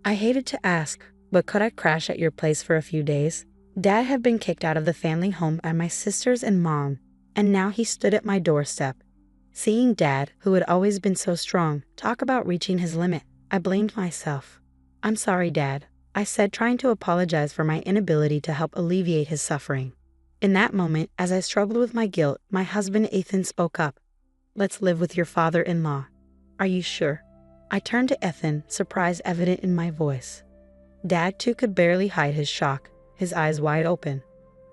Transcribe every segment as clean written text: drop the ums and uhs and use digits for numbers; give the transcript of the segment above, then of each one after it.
I hated to ask, but could I crash at your place for a few days? Dad had been kicked out of the family home by my sisters and mom, and now he stood at my doorstep. Seeing Dad, who had always been so strong, talk about reaching his limit, I blamed myself. "I'm sorry, Dad," I said, trying to apologize for my inability to help alleviate his suffering. In that moment, as I struggled with my guilt, my husband Ethan spoke up. "Let's live with your father-in-law. Are you sure?" I turned to Ethan, surprise evident in my voice. Dad too could barely hide his shock, his eyes wide open.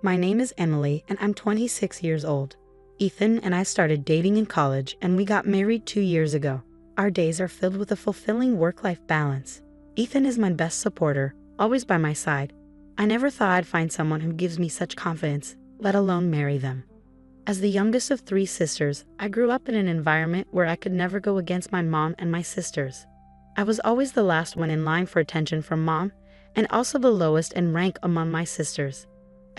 "My name is Emily, and I'm 26 years old. Ethan and I started dating in college, and we got married 2 years ago. Our days are filled with a fulfilling work-life balance. Ethan is my best supporter, always by my side. I never thought I'd find someone who gives me such confidence, let alone marry them." As the youngest of 3 sisters, I grew up in an environment where I could never go against my mom and my sisters. I was always the last one in line for attention from mom, and also the lowest in rank among my sisters.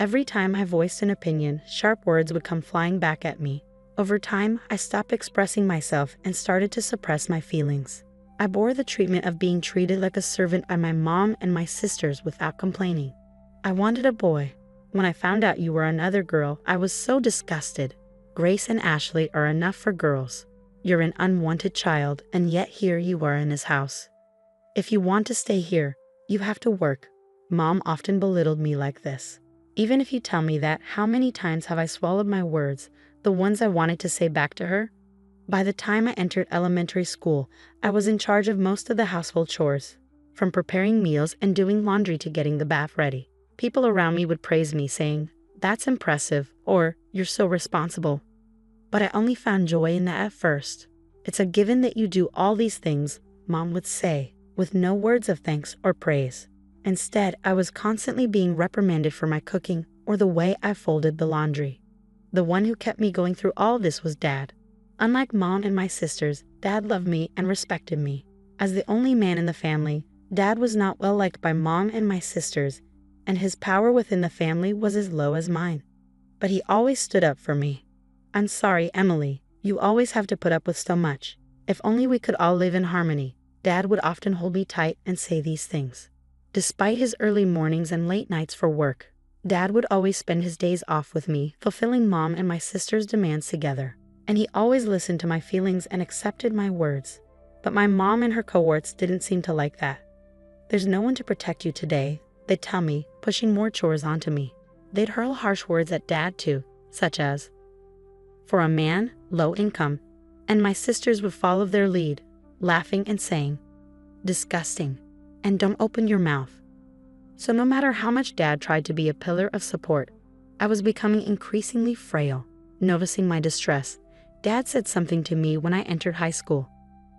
Every time I voiced an opinion, sharp words would come flying back at me. Over time, I stopped expressing myself and started to suppress my feelings. I bore the treatment of being treated like a servant by my mom and my sisters without complaining. I wanted a boy. When I found out you were another girl, I was so disgusted. Grace and Ashley are enough for girls. You're an unwanted child, and yet here you are in his house. If you want to stay here, you have to work. Mom often belittled me like this. Even if you tell me that, how many times have I swallowed my words, the ones I wanted to say back to her? By the time I entered elementary school, I was in charge of most of the household chores, from preparing meals and doing laundry to getting the bath ready. People around me would praise me, saying, "That's impressive," or "You're so responsible." But I only found joy in that at first. "It's a given that you do all these things," Mom would say, with no words of thanks or praise. Instead, I was constantly being reprimanded for my cooking or the way I folded the laundry. The one who kept me going through all this was Dad. Unlike Mom and my sisters, Dad loved me and respected me. As the only man in the family, Dad was not well liked by Mom and my sisters, and his power within the family was as low as mine. But he always stood up for me. "I'm sorry, Emily, you always have to put up with so much. If only we could all live in harmony." Dad would often hold me tight and say these things. Despite his early mornings and late nights for work, Dad would always spend his days off with me, fulfilling Mom and my sister's demands together. And he always listened to my feelings and accepted my words. But my mom and her cohorts didn't seem to like that. "There's no one to protect you today," they'd tell me, pushing more chores onto me. They'd hurl harsh words at Dad too, such as, "For a man, low income," and my sisters would follow their lead, laughing and saying, "Disgusting," and "Don't open your mouth." So no matter how much Dad tried to be a pillar of support, I was becoming increasingly frail. Noticing my distress, Dad said something to me when I entered high school.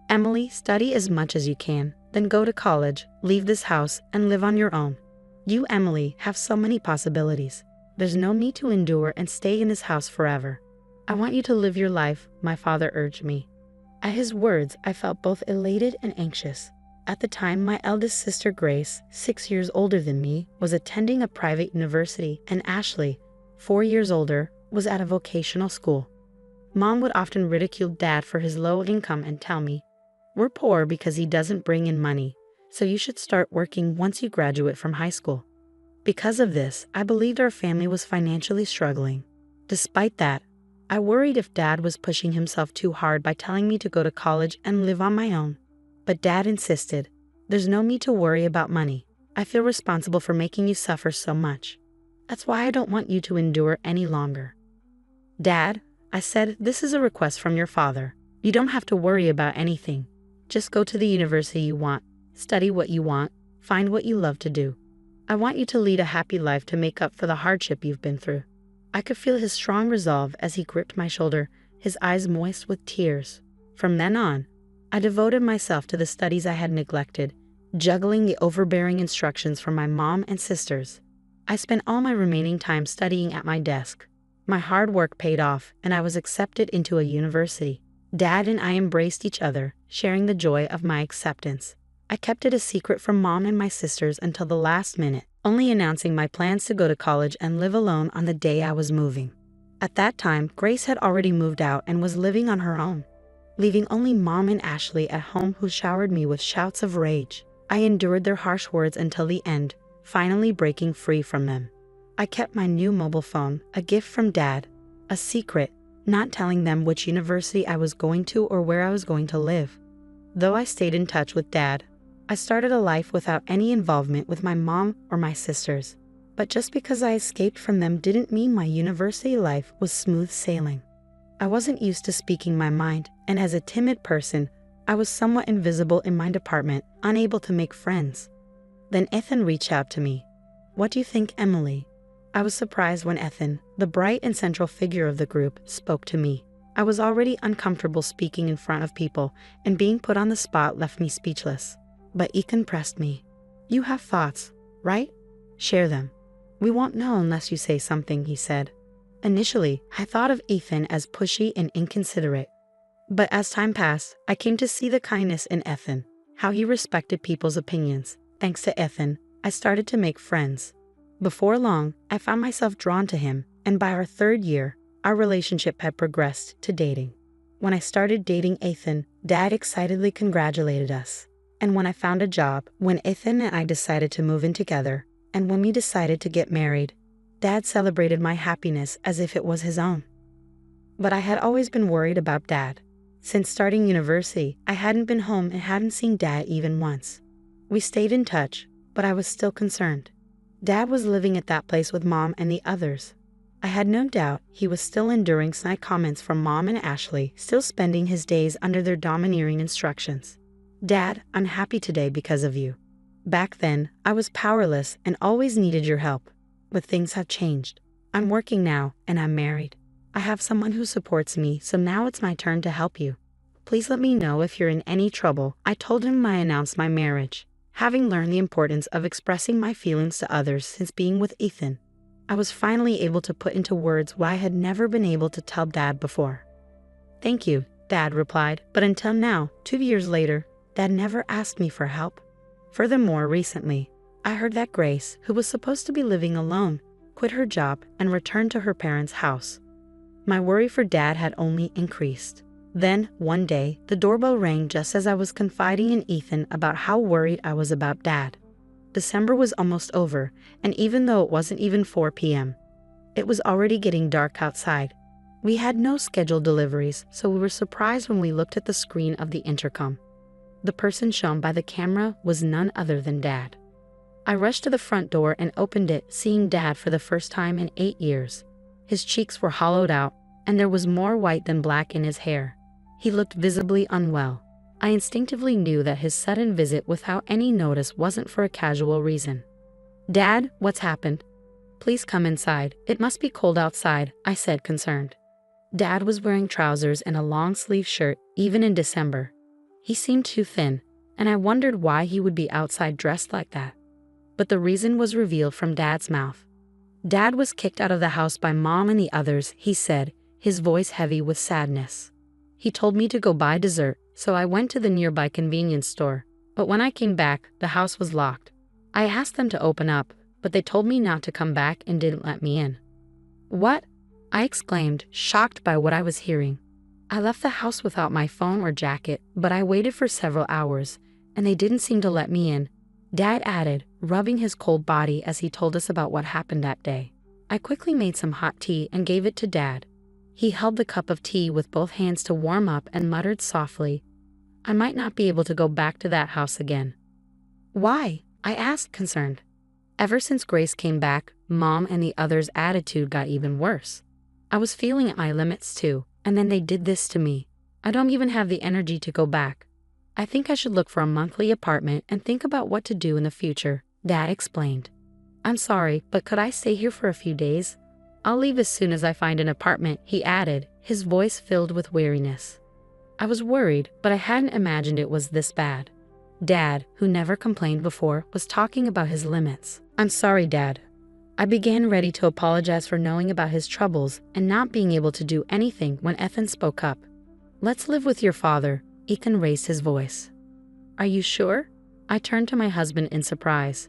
"Emily, study as much as you can, then go to college, leave this house, and live on your own. You, Emily, have so many possibilities. There's no need to endure and stay in this house forever. I want you to live your life," my father urged me. At his words, I felt both elated and anxious. At the time, my eldest sister Grace, 6 years older than me, was attending a private university, and Ashley, 4 years older, was at a vocational school. Mom would often ridicule Dad for his low income and tell me, "We're poor because he doesn't bring in money, so you should start working once you graduate from high school." Because of this, I believed our family was financially struggling. Despite that, I worried if Dad was pushing himself too hard by telling me to go to college and live on my own. But Dad insisted, "There's no need to worry about money. I feel responsible for making you suffer so much. That's why I don't want you to endure any longer." "Dad," I said, "this is a request from your father. You don't have to worry about anything. Just go to the university you want, study what you want, find what you love to do. I want you to lead a happy life to make up for the hardship you've been through." I could feel his strong resolve as he gripped my shoulder, his eyes moist with tears. From then on, I devoted myself to the studies I had neglected, juggling the overbearing instructions from my mom and sisters. I spent all my remaining time studying at my desk. My hard work paid off, and I was accepted into a university. Dad and I embraced each other, sharing the joy of my acceptance. I kept it a secret from Mom and my sisters until the last minute, only announcing my plans to go to college and live alone on the day I was moving. At that time, Grace had already moved out and was living on her own, leaving only Mom and Ashley at home, who showered me with shouts of rage. I endured their harsh words until the end, finally breaking free from them. I kept my new mobile phone, a gift from Dad, a secret, not telling them which university I was going to or where I was going to live. Though I stayed in touch with Dad, I started a life without any involvement with my mom or my sisters. But just because I escaped from them didn't mean my university life was smooth sailing. I wasn't used to speaking my mind, and as a timid person, I was somewhat invisible in my department, unable to make friends. Then Ethan reached out to me. "What do you think, Emily?" I was surprised when Ethan, the bright and central figure of the group, spoke to me. I was already uncomfortable speaking in front of people, and being put on the spot left me speechless. But Ethan pressed me. "You have thoughts, right? Share them. We won't know unless you say something," he said. Initially, I thought of Ethan as pushy and inconsiderate. But as time passed, I came to see the kindness in Ethan, how he respected people's opinions. Thanks to Ethan, I started to make friends. Before long, I found myself drawn to him, and by our 3rd year, our relationship had progressed to dating. When I started dating Ethan, Dad excitedly congratulated us. And when I found a job, when Ethan and I decided to move in together, and when we decided to get married, Dad celebrated my happiness as if it was his own. But I had always been worried about Dad. Since starting university, I hadn't been home and hadn't seen Dad even once. We stayed in touch, but I was still concerned. Dad was living at that place with Mom and the others. I had no doubt he was still enduring snide comments from Mom and Ashley, still spending his days under their domineering instructions. "Dad, I'm happy today because of you. Back then, I was powerless and always needed your help. But things have changed. I'm working now, and I'm married. I have someone who supports me, so now it's my turn to help you. Please let me know if you're in any trouble." I told him I announced my marriage, having learned the importance of expressing my feelings to others since being with Ethan. I was finally able to put into words what I had never been able to tell Dad before. "Thank you," Dad replied, but until now, 2 years later, Dad never asked me for help. Furthermore, recently, I heard that Grace, who was supposed to be living alone, quit her job and returned to her parents' house. My worry for Dad had only increased. Then, one day, the doorbell rang just as I was confiding in Ethan about how worried I was about Dad. December was almost over, and even though it wasn't even 4 p.m., it was already getting dark outside. We had no scheduled deliveries, so we were surprised when we looked at the screen of the intercom. The person shown by the camera was none other than Dad. I rushed to the front door and opened it, seeing Dad for the first time in 8 years. His cheeks were hollowed out, and there was more white than black in his hair. He looked visibly unwell. I instinctively knew that his sudden visit without any notice wasn't for a casual reason. "Dad, what's happened?" "Please come inside. It must be cold outside," I said, concerned. Dad was wearing trousers and a long-sleeve shirt, even in December. He seemed too thin, and I wondered why he would be outside dressed like that. But the reason was revealed from Dad's mouth. Dad was kicked out of the house by Mom and the others, he said, his voice heavy with sadness. He told me to go buy dessert, so I went to the nearby convenience store. But when I came back, the house was locked. I asked them to open up, but they told me not to come back and didn't let me in. "What?" I exclaimed, shocked by what I was hearing. I left the house without my phone or jacket, but I waited for several hours, and they didn't seem to let me in. Dad added, rubbing his cold body as he told us about what happened that day. I quickly made some hot tea and gave it to Dad. He held the cup of tea with both hands to warm up and muttered softly, "I might not be able to go back to that house again." "Why?" I asked, concerned. Ever since Grace came back, Mom and the others' attitude got even worse. I was feeling at my limits too, and then they did this to me. I don't even have the energy to go back. I think I should look for a monthly apartment and think about what to do in the future, Dad explained. "I'm sorry, but could I stay here for a few days? I'll leave as soon as I find an apartment," he added, his voice filled with weariness. I was worried, but I hadn't imagined it was this bad. Dad, who never complained before, was talking about his limits. "I'm sorry, Dad." I began ready to apologize for knowing about his troubles and not being able to do anything when Ethan spoke up. "Let's live with your father." Ethan raised his voice. "Are you sure?" I turned to my husband in surprise.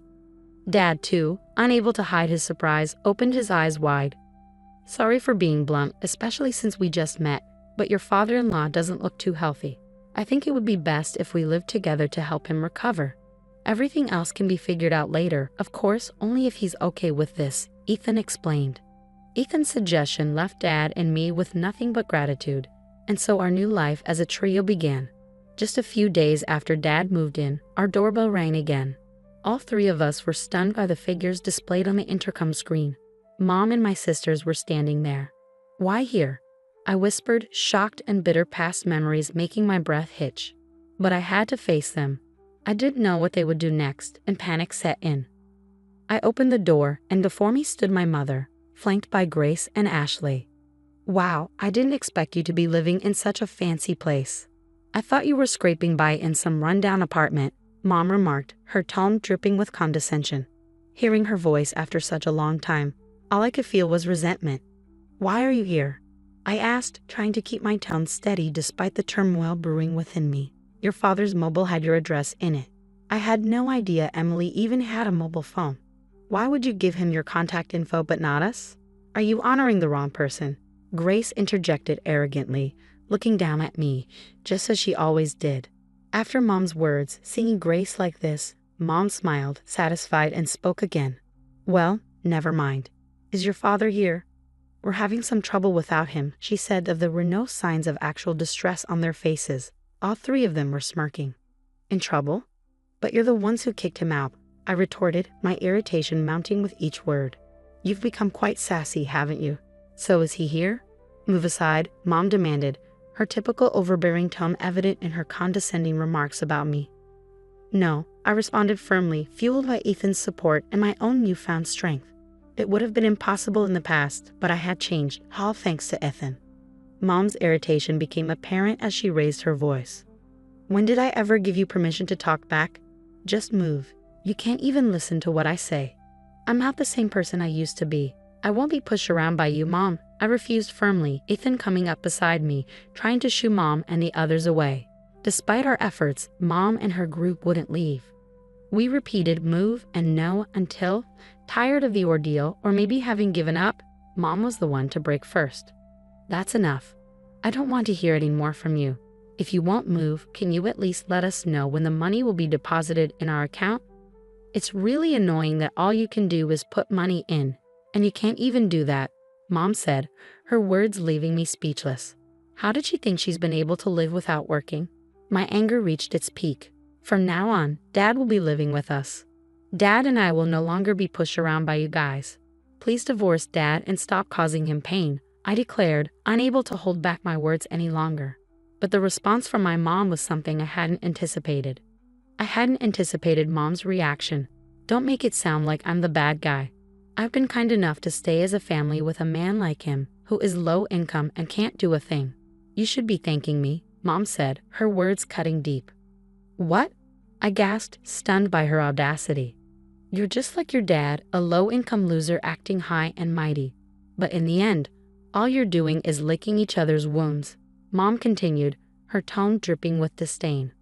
Dad, too, unable to hide his surprise, opened his eyes wide. "Sorry for being blunt, especially since we just met, but your father-in-law doesn't look too healthy. I think it would be best if we lived together to help him recover." Everything else can be figured out later, of course, only if he's okay with this, Ethan explained. Ethan's suggestion left Dad and me with nothing but gratitude, and so our new life as a trio began. Just a few days after Dad moved in, our doorbell rang again. All three of us were stunned by the figures displayed on the intercom screen. Mom and my sisters were standing there. "Why here?" I whispered, shocked and bitter past memories making my breath hitch. But I had to face them. I didn't know what they would do next, and panic set in. I opened the door, and before me stood my mother, flanked by Grace and Ashley. "Wow, I didn't expect you to be living in such a fancy place. I thought you were scraping by in some rundown apartment," Mom remarked, her tone dripping with condescension. Hearing her voice after such a long time, all I could feel was resentment. "Why are you here?" I asked, trying to keep my tone steady despite the turmoil brewing within me. "Your father's mobile had your address in it." I had no idea Emily even had a mobile phone. "Why would you give him your contact info but not us? Are you honoring the wrong person?" Grace interjected arrogantly, looking down at me, just as she always did. After Mom's words, seeing Grace like this, Mom smiled, satisfied, and spoke again. "Well, never mind. Is your father here?" "We're having some trouble without him," she said, though there were no signs of actual distress on their faces. All three of them were smirking. "In trouble? But you're the ones who kicked him out," I retorted, my irritation mounting with each word. "You've become quite sassy, haven't you? So is he here?" "Move aside," Mom demanded, her typical overbearing tone evident in her condescending remarks about me. "No," I responded firmly, fueled by Ethan's support and my own newfound strength. It would have been impossible in the past, but I had changed, all thanks to Ethan. Mom's irritation became apparent as she raised her voice. "When did I ever give you permission to talk back? Just move. You can't even listen to what I say. I'm not the same person I used to be. I won't be pushed around by you, Mom," I refused firmly, Ethan coming up beside me, trying to shoo Mom and the others away. Despite our efforts, Mom and her group wouldn't leave. We repeated move and no until, tired of the ordeal or maybe having given up, Mom was the one to break first. "That's enough. I don't want to hear any more from you. If you won't move, can you at least let us know when the money will be deposited in our account? It's really annoying that all you can do is put money in, and you can't even do that," Mom said, her words leaving me speechless. How did she think she's been able to live without working? My anger reached its peak. From now on, Dad will be living with us. Dad and I will no longer be pushed around by you guys. Please divorce Dad and stop causing him pain, I declared, unable to hold back my words any longer. But the response from my mom was something I hadn't anticipated. I hadn't anticipated Mom's reaction. "Don't make it sound like I'm the bad guy. I've been kind enough to stay as a family with a man like him, who is low income and can't do a thing. You should be thanking me," Mom said, her words cutting deep. "What?" I gasped, stunned by her audacity. "You're just like your dad, a low-income loser acting high and mighty. But in the end, all you're doing is licking each other's wounds," Mom continued, her tone dripping with disdain.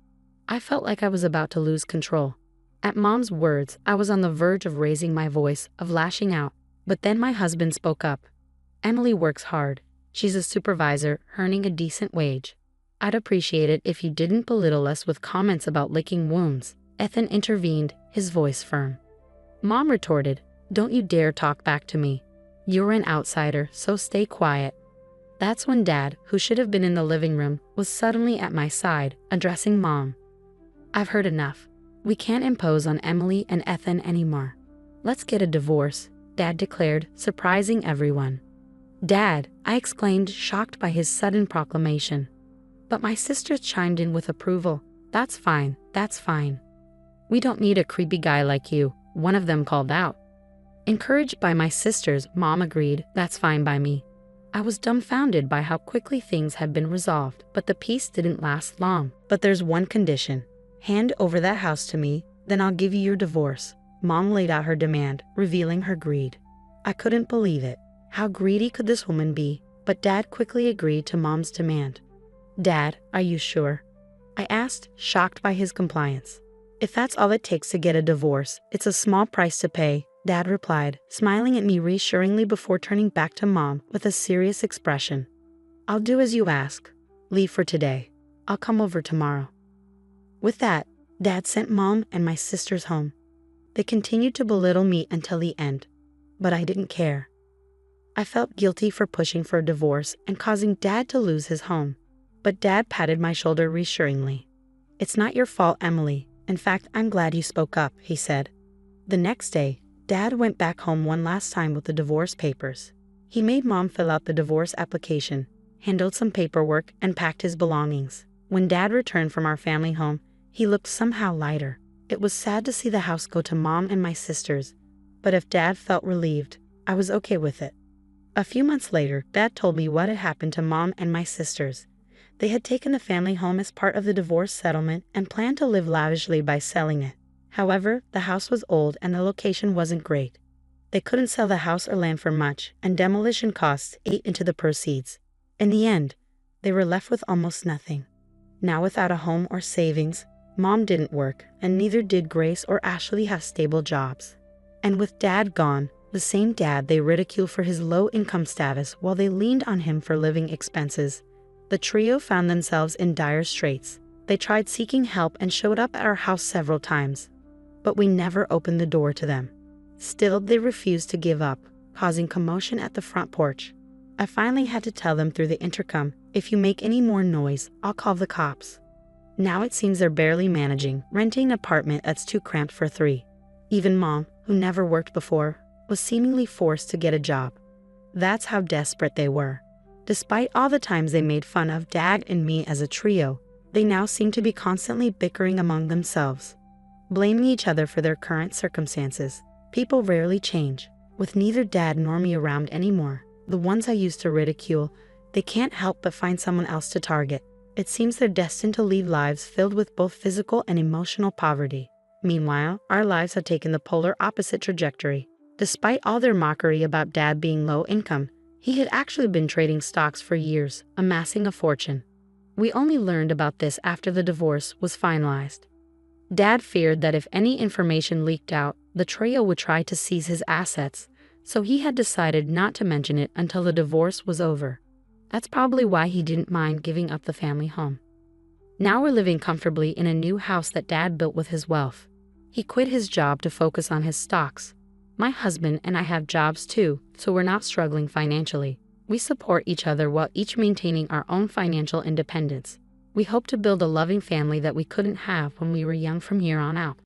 I felt like I was about to lose control. At Mom's words, I was on the verge of raising my voice, of lashing out. But then my husband spoke up. "Emily works hard. She's a supervisor, earning a decent wage. I'd appreciate it if you didn't belittle us with comments about licking wounds," Ethan intervened, his voice firm. Mom retorted, "Don't you dare talk back to me. You're an outsider, so stay quiet." That's when Dad, who should have been in the living room, was suddenly at my side, addressing Mom. "I've heard enough. We can't impose on Emily and Ethan anymore. Let's get a divorce," Dad declared, surprising everyone. "Dad," I exclaimed, shocked by his sudden proclamation. But my sisters chimed in with approval. That's fine. We don't need a creepy guy like you," one of them called out. Encouraged by my sisters, Mom agreed, "That's fine by me." I was dumbfounded by how quickly things had been resolved, but the peace didn't last long. "But there's one condition. Hand over that house to me, then I'll give you your divorce." Mom laid out her demand, revealing her greed. I couldn't believe it. How greedy could this woman be? But Dad quickly agreed to Mom's demand. "Dad, are you sure?" I asked, shocked by his compliance. "If that's all it takes to get a divorce, it's a small price to pay," Dad replied, smiling at me reassuringly before turning back to Mom with a serious expression. "I'll do as you ask. Leave for today. I'll come over tomorrow." With that, Dad sent Mom and my sisters home. They continued to belittle me until the end, but I didn't care. I felt guilty for pushing for a divorce and causing Dad to lose his home. But Dad patted my shoulder reassuringly. "It's not your fault, Emily. In fact, I'm glad you spoke up," he said. The next day, Dad went back home one last time with the divorce papers. He made Mom fill out the divorce application, handled some paperwork, and packed his belongings. When Dad returned from our family home, he looked somehow lighter. It was sad to see the house go to Mom and my sisters, but if Dad felt relieved, I was okay with it. A few months later, Dad told me what had happened to Mom and my sisters. They had taken the family home as part of the divorce settlement and planned to live lavishly by selling it. However, the house was old and the location wasn't great. They couldn't sell the house or land for much, and demolition costs ate into the proceeds. In the end, they were left with almost nothing. Now without a home or savings, Mom didn't work, and neither did Grace or Ashley have stable jobs. And with Dad gone, the same Dad they ridiculed for his low income status while they leaned on him for living expenses, the trio found themselves in dire straits. They tried seeking help and showed up at our house several times, but we never opened the door to them. Still, they refused to give up, causing commotion at the front porch. I finally had to tell them through the intercom, "If you make any more noise, I'll call the cops." Now it seems they're barely managing, renting an apartment that's too cramped for three. Even Mom, who never worked before, was seemingly forced to get a job. That's how desperate they were. Despite all the times they made fun of Dad and me as a trio, they now seem to be constantly bickering among themselves, blaming each other for their current circumstances. People rarely change. With neither Dad nor me around anymore, the ones I used to ridicule, they can't help but find someone else to target. It seems they're destined to lead lives filled with both physical and emotional poverty. Meanwhile, our lives have taken the polar opposite trajectory. Despite all their mockery about Dad being low income, he had actually been trading stocks for years, amassing a fortune. We only learned about this after the divorce was finalized. Dad feared that if any information leaked out, the trio would try to seize his assets, so he had decided not to mention it until the divorce was over. That's probably why he didn't mind giving up the family home. Now we're living comfortably in a new house that Dad built with his wealth. He quit his job to focus on his stocks. My husband and I have jobs too, so we're not struggling financially. We support each other while each maintaining our own financial independence. We hope to build a loving family that we couldn't have when we were young from here on out.